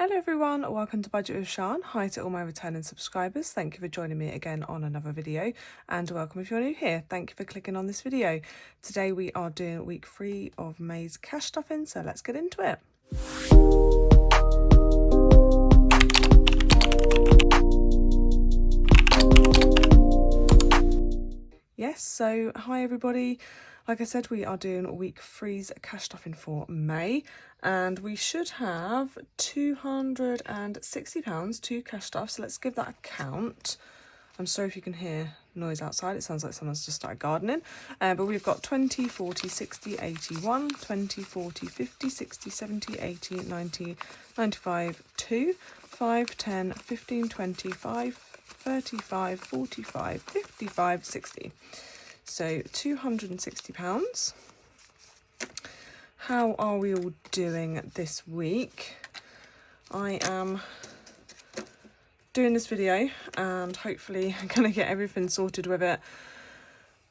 Hello everyone, welcome to Budget with Siân. Hi to all my returning subscribers. Thank you for joining me again on another video, and welcome if you're new here. Thank you for clicking on this video. Today we are doing week 3 of May's cash stuffing, so let's get into it. Yes, so hi everybody. Like I said, we are doing week 3's cash stuffing for May, and we should have £260 to cash stuff. So let's give that a count. I'm sorry if you can hear noise outside. It sounds like someone's just started gardening. But we've got 20, 40, 60, 81, 20, 40, 50, 60, 70, 80, 90, 95, 2, 5, 10, 15, 25, 35, 45, 55, 60. So £260. How are we all doing this week? I am doing this video and hopefully I'm going to get everything sorted with it.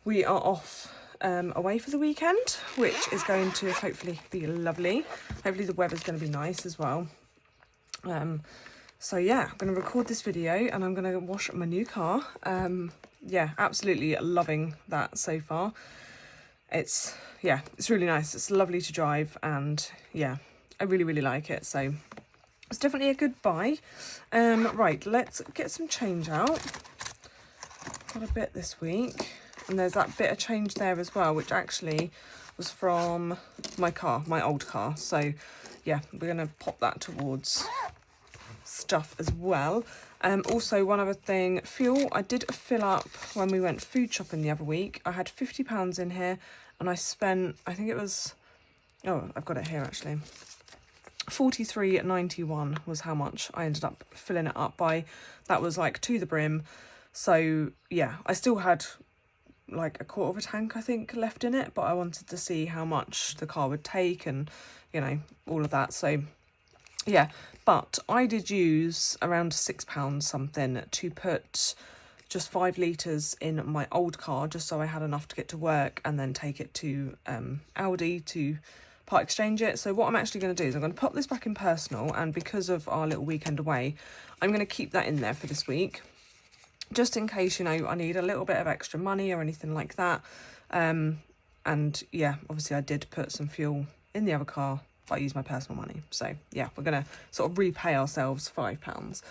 We are off away for the weekend, which is going to hopefully be lovely. Hopefully the weather's going to be nice as well. So yeah, I'm going to record this video and I'm going to wash my new car. Yeah, absolutely loving that so far. It's really nice. It's lovely to drive, and yeah, I really like it. So it's definitely a good buy. Right, let's get some change out. Got a bit this week, and there's that bit of change there as well, which actually was from my car, my old car. So yeah, we're gonna pop that towards stuff as well. Also, one other thing, fuel. I did fill up when we went food shopping the other week. I had £50 in here, and I spent, I think it was, oh, I've got it here actually, £43.91 was how much I ended up filling it up by. That was like to the brim. So yeah, I still had like a quarter of a tank I think left in it, but I wanted to see how much the car would take and, you know, all of that. So yeah, but I did use around £6 something to put just 5 litres in my old car, just so I had enough to get to work and then take it to Aldi to part exchange it. So what I'm actually going to do is I'm going to pop this back in personal, and because of our little weekend away, I'm going to keep that in there for this week, just in case, you know, I need a little bit of extra money or anything like that. And yeah, obviously I did put some fuel in the other car, I use my personal money. So yeah, we're gonna sort of repay ourselves £5.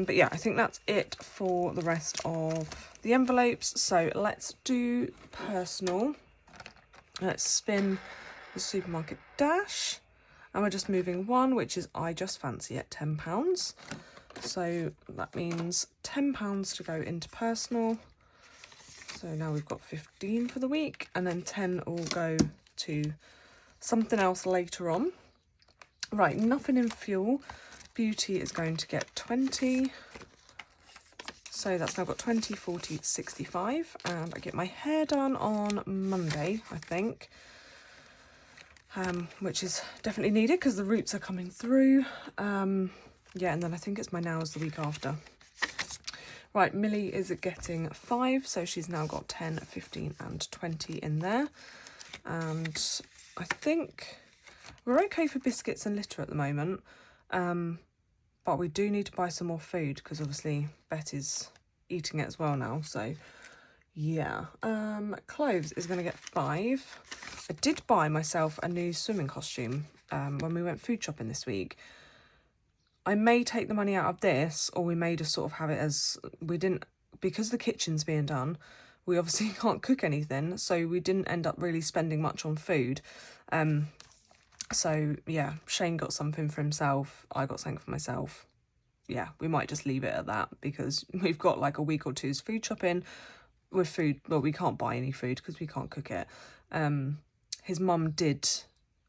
But yeah, I think that's it for the rest of the envelopes. So let's do personal. Let's spin the supermarket dash, and we're just moving one, which is I Just Fancy at £10. So that means £10 to go into personal. So now we've got 15 for the week, and then 10 will go to something else later on. Right, nothing in fuel. Beauty is going to get 20. So that's now got 20, 40, 65. And I get my hair done on Monday, I think. Which is definitely needed because the roots are coming through. Yeah, and then I think it's my nails the week after. Right, Millie is getting 5. So she's now got 10, 15 and 20 in there. And I think we're okay for biscuits and litter at the moment, but we do need to buy some more food because obviously Betty's eating it as well now. So yeah, clothes is going to get 5. I did buy myself a new swimming costume when we went food shopping this week. I may take the money out of this, or we may just sort of have it as, we didn't, because the kitchen's being done, we obviously can't cook anything, so we didn't end up really spending much on food. So yeah, Shane got something for himself, I got something for myself. Yeah, we might just leave it at that because we've got like a week or two's food shopping with food. Well, we can't buy any food because we can't cook it. His mum did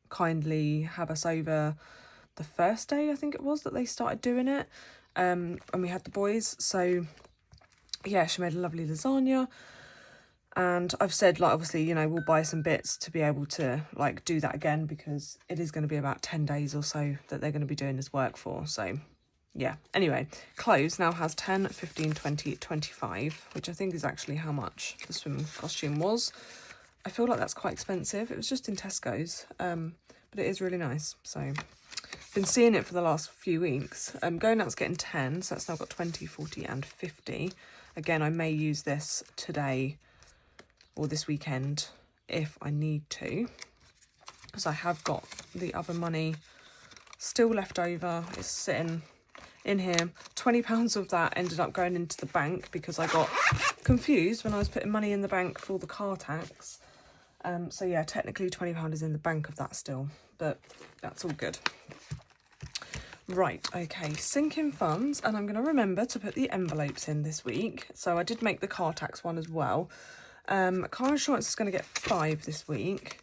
kindly have us over the first day, I think it was, that they started doing it. And we had the boys, so yeah, she made a lovely lasagna. And I've said, like, obviously, you know, we'll buy some bits to be able to, like, do that again because it is going to be about 10 days or so that they're going to be doing this work for. So, yeah. Anyway, clothes now has 10, 15, 20, 25, which I think is actually how much the swimming costume was. I feel like that's quite expensive. It was just in Tesco's, but it is really nice. So, been seeing it for the last few weeks. Going out's getting 10, so that's now got 20, 40 and 50. Again, I may use this today or this weekend if I need to, because I have got the other money still left over. It's sitting in here. £20 of that ended up going into the bank because I got confused when I was putting money in the bank for the car tax. So yeah, technically £20 is in the bank of that still, but that's all good. Right, okay, sinking funds, and I'm going to remember to put the envelopes in this week. So I did make the car tax one as well. Car insurance is going to get 5 this week.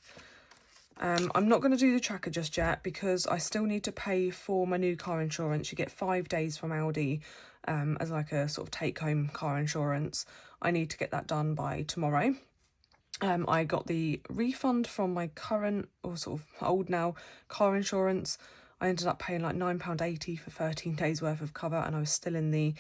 I'm not going to do the tracker just yet because I still need to pay for my new car insurance. You get 5 days from Audi as like a sort of take-home car insurance. I need to get that done by tomorrow. I got the refund from my current, or sort of old now, car insurance. I ended up paying like £9.80 for 13 days worth of cover, and I was still in the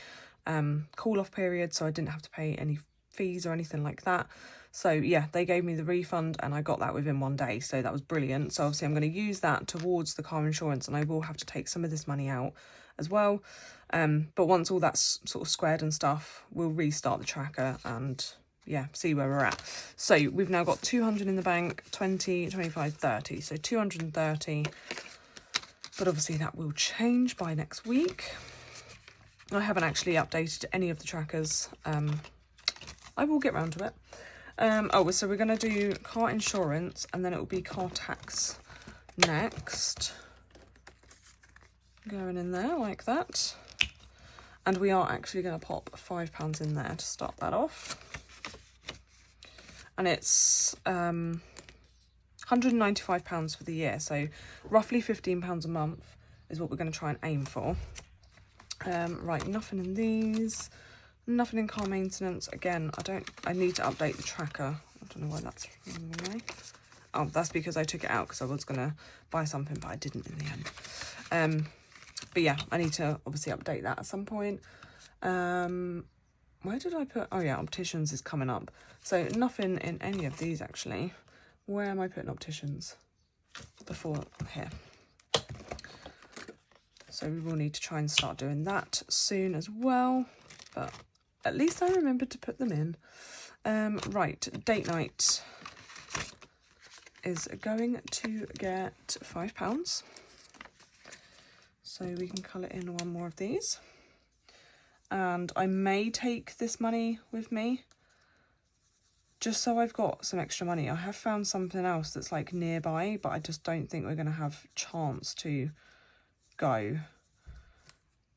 call-off period, so I didn't have to pay any fees or anything like that. So yeah, they gave me the refund and I got that within 1 day, so that was brilliant. So obviously I'm going to use that towards the car insurance, and I will have to take some of this money out as well. But once all that's sort of squared and stuff, we'll restart the tracker and yeah, see where we're at. So we've now got 200 in the bank, 20, 25, 30. So 230. But obviously that will change by next week. I haven't actually updated any of the trackers. I will get round to it. So we're going to do car insurance and then it will be car tax next. Going in there like that. And we are actually going to pop £5 in there to start that off. And it's £195 for the year, so roughly £15 a month is what we're going to try and aim for. Right, nothing in these, nothing in car maintenance. Again, I need to update the tracker. I don't know why that's running away. Oh, that's because I took it out because I was going to buy something, but I didn't in the end. But yeah, I need to obviously update that at some point. Where did I put? Oh yeah, opticians is coming up. So nothing in any of these actually. Where am I putting opticians? Before here. So we will need to try and start doing that soon as well. But at least I remembered to put them in. Right, date night is going to get £5. So we can colour in one more of these. And I may take this money with me just so I've got some extra money. I have found something else that's like nearby, but I just don't think we're going to have chance to go.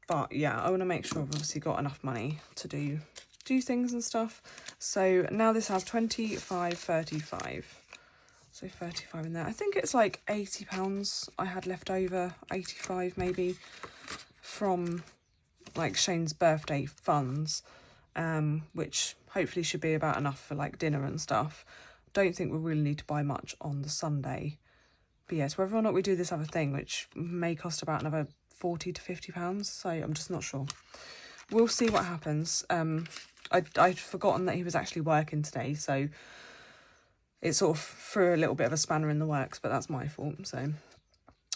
But yeah, I want to make sure I've obviously got enough money to do things and stuff. So now this has 25, 35. So 35 in there. I think it's like £80 I had left over, 85 maybe, from like Shane's birthday funds, which hopefully should be about enough for like dinner and stuff. Don't think we'll really need to buy much on the Sunday. But yes, whether or not we do this other thing, which may cost about another £40 to £50, so I'm just not sure. We'll see what happens. I'd forgotten that he was actually working today, so it sort of threw a little bit of a spanner in the works, but that's my fault. So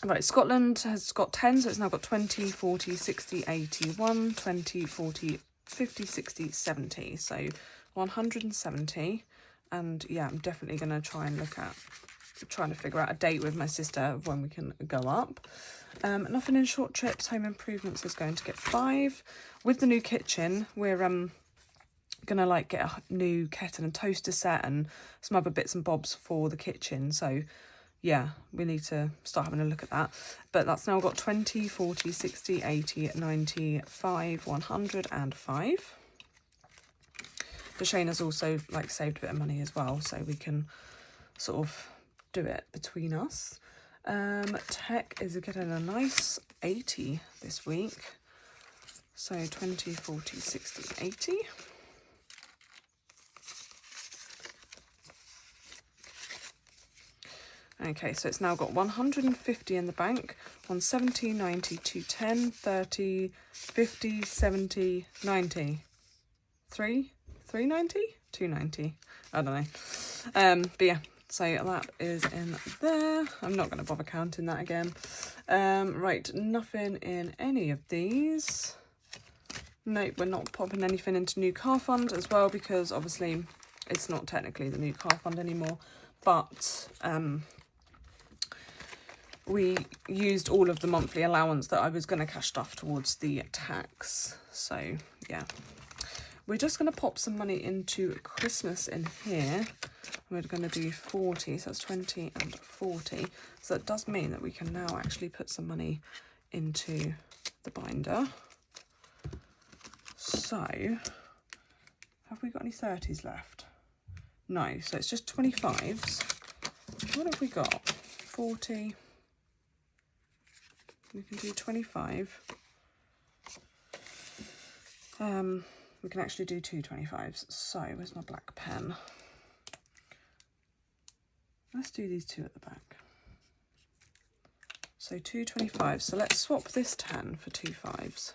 right, Scotland has got 10, so it's now got 20, 40, 60, 80, 1, 20, 40, 50, 60, 70. So 170. And yeah, I'm definitely going to try and look at trying to figure out a date with my sister of when we can go up. Nothing in short trips. Home improvements is going to get 5. With the new kitchen, we're gonna like get a new kettle and toaster set and some other bits and bobs for the kitchen. So yeah, we need to start having a look at that. But that's now got 20, 40, 60, 80, 90, 5, 100 and 5. But Shane has also like saved a bit of money as well, so we can sort of do it between us. Tech is getting a nice 80 this week. So 20, 40, 60, 80. Okay, so it's now got 150 in the bank, 170, 90, 210, 30, 50, 70, 90. 390? 290. I don't know. But yeah, So that is in there. I'm not going to bother counting that again. Right, nothing in any of these. Nope, we're not popping anything into new car fund as well, because obviously it's not technically the new car fund anymore, but we used all of the monthly allowance that I was going to cash stuff towards the tax. So yeah, we're just going to pop some money into Christmas in here. We're going to do 40, so that's 20 and 40. So that does mean that we can now actually put some money into the binder. So, have we got any 30s left? No, so it's just 25s. What have we got? 40. We can do 25. We can actually do 2 25s. So, where's my black pen? Let's do these two at the back. So 2 25s. So let's swap this 10 for 2 5s.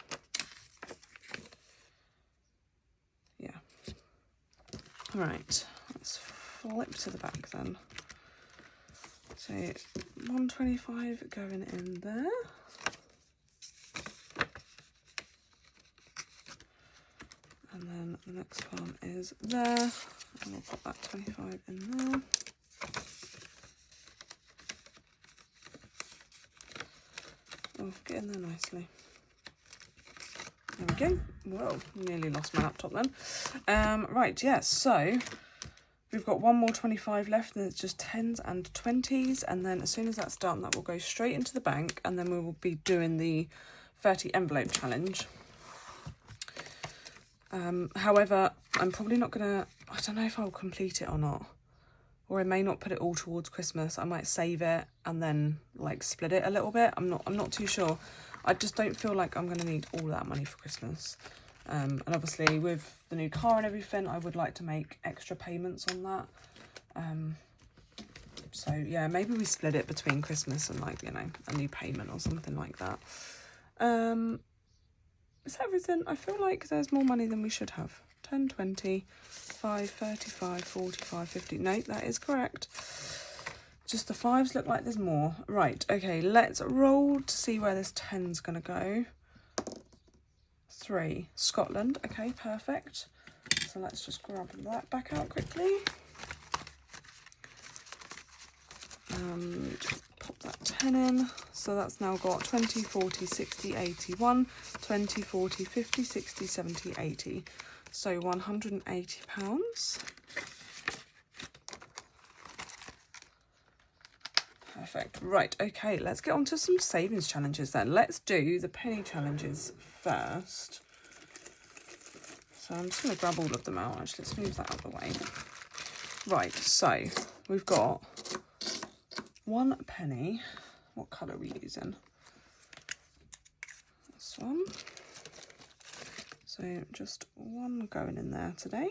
Yeah. All right. Let's flip to the back then. So 125 going in there. And then the next one is there. And we'll put that 25 in there. Oh, get in there nicely. There we go. Whoa, nearly lost my laptop then. Right, yes, so we've got one more 25 left, and it's just 10s and 20s, and then as soon as that's done, that will go straight into the bank, and then we will be doing the 30 envelope challenge. However, I'm probably not gonna, I don't know if I'll complete it or not. Or I may not put it all towards Christmas. I might save it and then like split it a little bit. I'm not too sure. I just don't feel like I'm going to need all that money for Christmas. And obviously with the new car and everything, I would like to make extra payments on that. So yeah, maybe we split it between Christmas and like, you know, a new payment or something like that. Is that everything? I feel like there's more money than we should have. 10, 20, 5, 35, 45, 50. No, that is correct. Just the 5s look like there's more. Right, okay, let's roll to see where this 10's going to go. 3, Scotland. Okay, perfect. So let's just grab that back out quickly. And pop that 10 in. So that's now got 20, 40, 60, 81, 20, 40, 50, 60, 70, 80. So £180. Perfect. Right, okay, let's get on to some savings challenges then. Let's do the penny challenges first. So I'm just going to grab all of them out. Actually, let's move that out of the way. Right, so we've got 1 penny. What colour are we using? This one. So just 1 going in there today.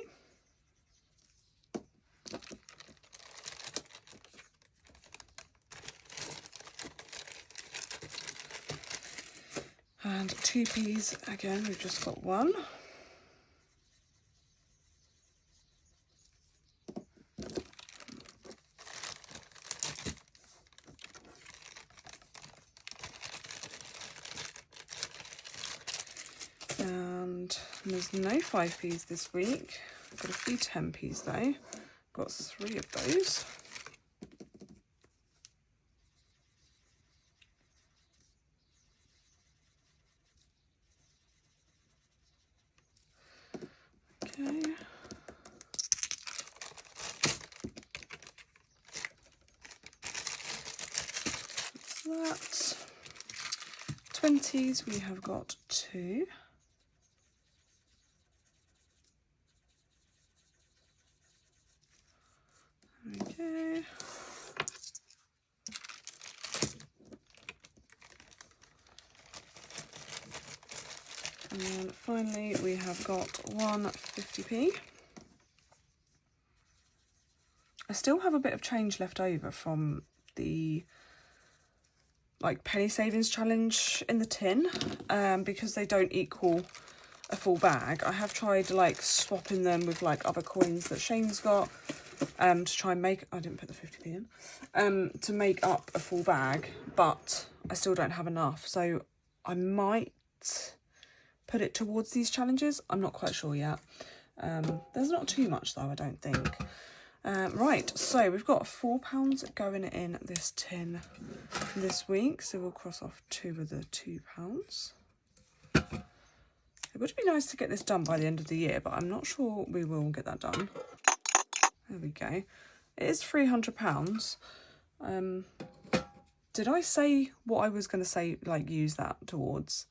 And 2p's again, we've just got 1. And there's no 5p's this week. I've got a few 10p's though. Got 3 of those. Okay. That's that. 20s, we have got 2. Okay. And then finally we have got 1 50p. I still have a bit of change left over from the like penny savings challenge in the tin, because they don't equal a full bag. I have tried like swapping them with like other coins that Shane's got, to try and make, I didn't put the 50p in, to make up a full bag, but I still don't have enough. So I might put it towards these challenges. I'm not quite sure yet. There's not too much though, I don't think. Right, so we've got £4 going in this tin this week. So we'll cross off 2 of the £2. It would be nice to get this done by the end of the year, but I'm not sure we will get that done. There we go. It is £300. Did I say what I was going to say, like use that towards?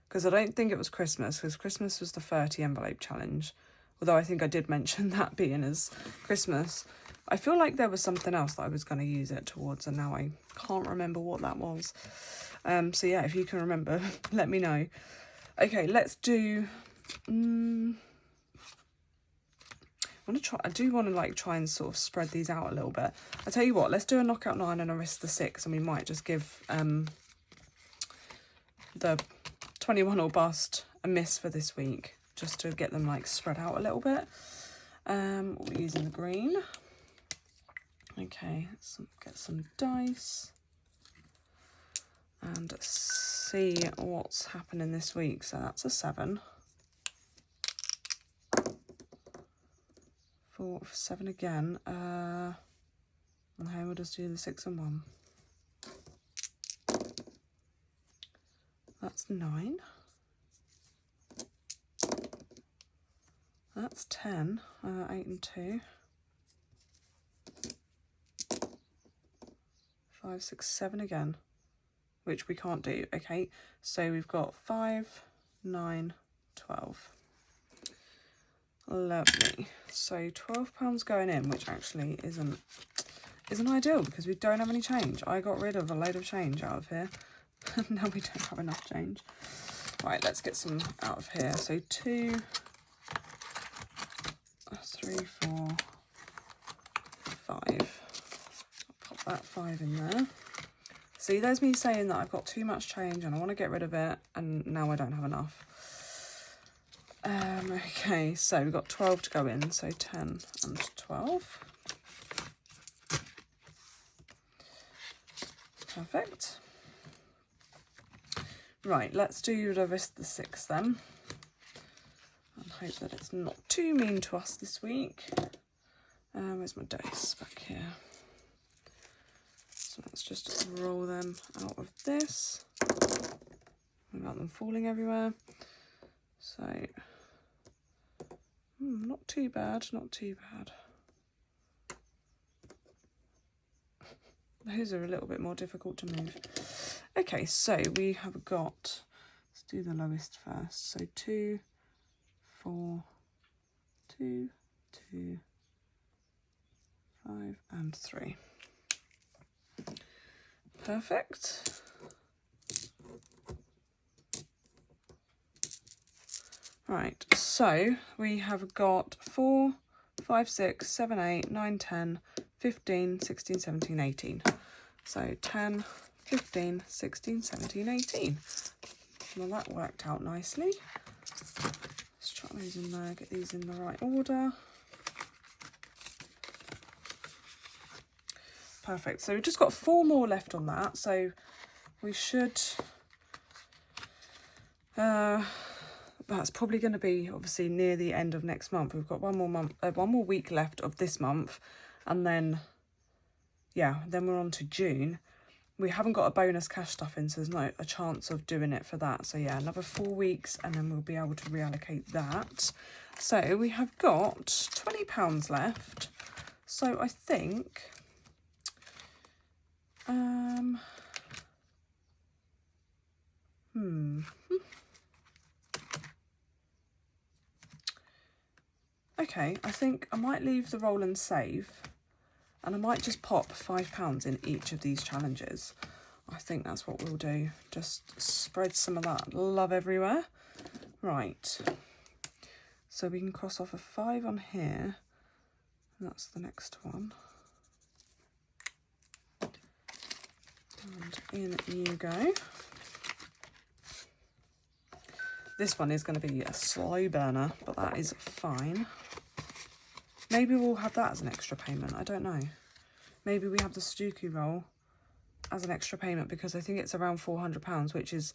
Because I don't think it was Christmas, because Christmas was the 30 envelope challenge. Although I think I did mention that being as Christmas. I feel like there was something else that I was going to use it towards, and now I can't remember what that was. So yeah, if you can remember, let me know. Okay, let's do... I do want to like try and sort of spread these out a little bit. I tell you what, let's do a knockout 9 and a risk the 6, and we might just give the 21 or bust a miss for this week, just to get them like spread out a little bit. We're using the green. Okay, get some dice and see what's happening this week. So that's a 7. 4 for 7 again. Okay, we'll just do the 6 and 1. That's 9. That's 10. 8 and 2. 5, 6, 7 again, which we can't do. Okay, so we've got 5, 9, 12. Lovely. So £12 going in, which actually isn't ideal because we don't have any change. I got rid of a load of change out of here. Now we don't have enough change. Right, let's get some out of here. So 2, 3, 4, 5. I'll pop that 5 in there. See, there's me saying that I've got too much change and I want to get rid of it, and now I don't have enough. Okay, so we've got 12 to go in, so 10 and 12. Perfect. Right, let's do the risk the 6 then. And hope that it's not too mean to us this week. Where's my dice? Back here. So let's just roll them out of this without them falling everywhere. So, not too bad, not too bad. Those are a little bit more difficult to move. Okay, so we have got, let's do the lowest first. So 2, 4, 2, 2, 5 and 3. Perfect. Right, so we have got 4, 5, 6, 7, 8, 9, 10, 15, 16, 17, 18. So 10, 15, 16, 17, 18. Well, that worked out nicely. Let's chuck those in there, get these in the right order. Perfect. So we've just got 4 more left on that. So we should... that's probably going to be obviously near the end of next month. We've got one more week left of this month, and then then we're on to June. We haven't got a bonus cash stuffing, so there's not a chance of doing it for that. So yeah, another 4 weeks, and then we'll be able to reallocate that. So we have got £20 left. So I think okay, I think I might leave the roll and save, and I might just pop £5 in each of these challenges. I think that's what we'll do. Just spread some of that love everywhere. Right. So we can cross off a 5 on here. That's the next one. And in you go. This one is going to be a slow burner, but that is fine. Maybe we'll have that as an extra payment. I don't know. Maybe we have the Sudoku roll as an extra payment, because I think it's around £400, which is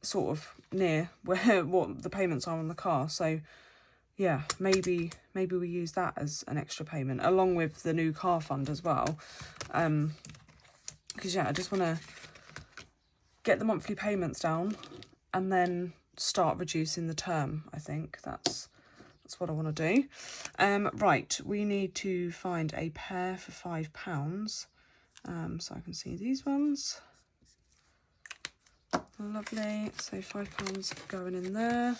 sort of near what the payments are on the car. So yeah, maybe we use that as an extra payment along with the new car fund as well. Because yeah, I just want to get the monthly payments down and then start reducing the term. I think that's what I want to do. Right, we need to find a pair for £5. So I can see these ones. Lovely. So £5 going in there,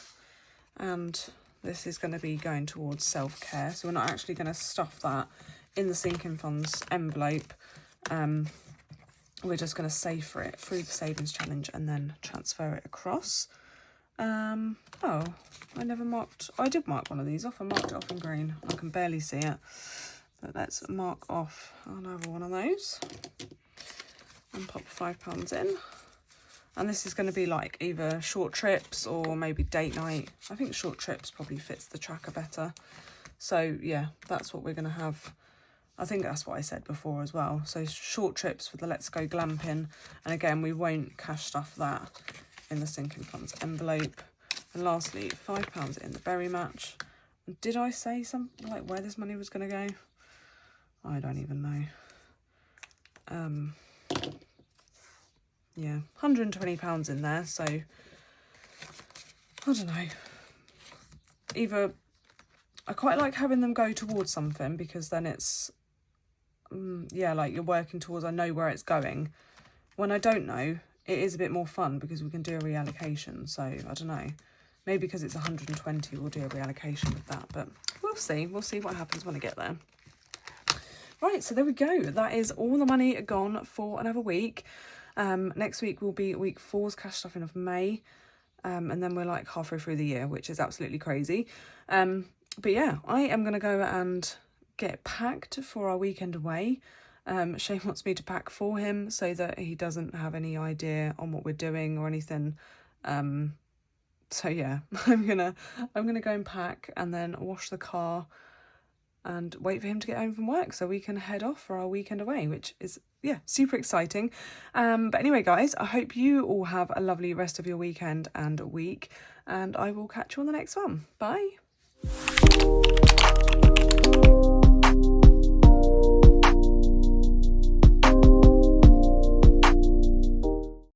and this is going to be going towards self-care. So we're not actually going to stuff that in the sinking funds envelope. We're just going to save for it through the savings challenge and then transfer it across. Oh, I never marked. I did mark one of these off. I marked it off in green. I can barely see it. But let's mark off another one of those and pop £5 in. And this is going to be like either short trips or maybe date night. I think short trips probably fits the tracker better. So yeah, that's what we're going to have. I think that's what I said before as well. So short trips for the Let's Go Glamping. And again, we won't cash stuff that in the sinking funds envelope. And lastly, £5 in the berry match. Did I say something like where this money was going to go? I don't even know. Yeah, £120 in there, so I don't know. Either I quite like having them go towards something, because then it's yeah, like you're working towards, I know where it's going. When I don't know, it is a bit more fun because we can do a reallocation. So I don't know, maybe because it's 120 we'll do a reallocation with that, but we'll see what happens when I get there. Right, so there we go. That is all the money gone for another week. Next week will be week 4's cash stuffing of May. And then we're like halfway through the year, which is absolutely crazy. But yeah, I am going to go and get packed for our weekend away. Shane wants me to pack for him so that he doesn't have any idea on what we're doing or anything. So yeah, I'm gonna go and pack and then wash the car and wait for him to get home from work so we can head off for our weekend away, which is, yeah, super exciting. But anyway, guys, I hope you all have a lovely rest of your weekend and week, and I will catch you on the next one. Bye.